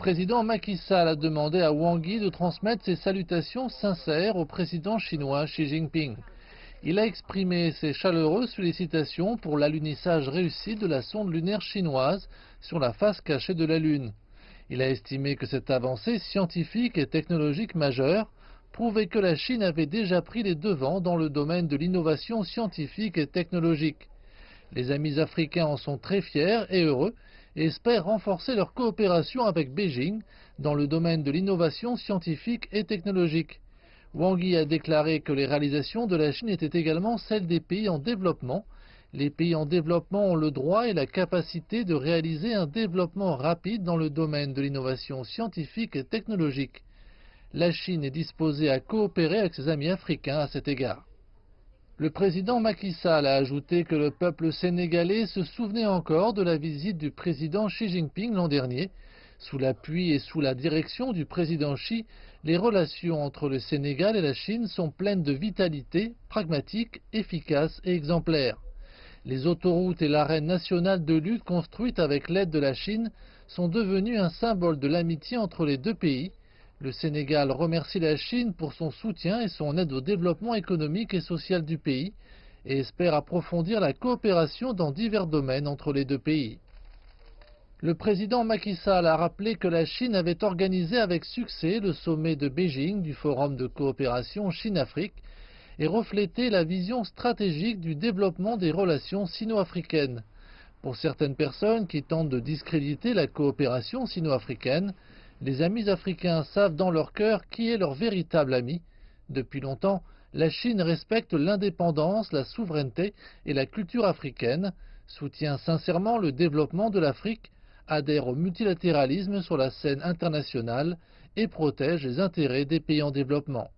président Macky Sall a demandé à Wang Yi de transmettre ses salutations sincères au président chinois Xi Jinping. Il a exprimé ses chaleureuses félicitations pour l'alunissage réussi de la sonde lunaire chinoise sur la face cachée de la Lune. Il a estimé que cette avancée scientifique et technologique majeure prouvait que la Chine avait déjà pris les devants dans le domaine de l'innovation scientifique et technologique. Les amis africains en sont très fiers et heureux et espèrent renforcer leur coopération avec Beijing dans le domaine de l'innovation scientifique et technologique. Wang Yi a déclaré que les réalisations de la Chine étaient également celles des pays en développement. Les pays en développement ont le droit et la capacité de réaliser un développement rapide dans le domaine de l'innovation scientifique et technologique. La Chine est disposée à coopérer avec ses amis africains à cet égard. Le président Macky Sall a ajouté que le peuple sénégalais se souvenait encore de la visite du président Xi Jinping l'an dernier. Sous l'appui et sous la direction du président Xi, les relations entre le Sénégal et la Chine sont pleines de vitalité, pragmatiques, efficaces et exemplaires. Les autoroutes et l'arène nationale de lutte construite avec l'aide de la Chine sont devenues un symbole de l'amitié entre les deux pays. Le Sénégal remercie la Chine pour son soutien et son aide au développement économique et social du pays et espère approfondir la coopération dans divers domaines entre les deux pays. Le président Macky Sall a rappelé que la Chine avait organisé avec succès le sommet de Beijing du Forum de coopération Chine-Afrique et reflété la vision stratégique du développement des relations sino-africaines. Pour certaines personnes qui tentent de discréditer la coopération sino-africaine, les amis africains savent dans leur cœur qui est leur véritable ami. Depuis longtemps, la Chine respecte l'indépendance, la souveraineté et la culture africaine, soutient sincèrement le développement de l'Afrique, adhère au multilatéralisme sur la scène internationale et protège les intérêts des pays en développement.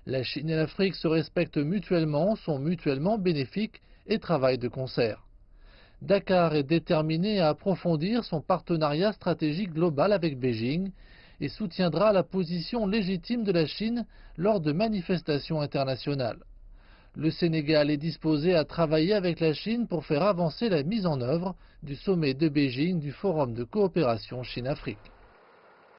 La Chine et l'Afrique se respectent mutuellement, sont mutuellement bénéfiques et travaillent de concert. Dakar est déterminé à approfondir son partenariat stratégique global avec Beijing et soutiendra la position légitime de la Chine lors de manifestations internationales. Le Sénégal est disposé à travailler avec la Chine pour faire avancer la mise en œuvre du sommet de Beijing du Forum de coopération Chine-Afrique.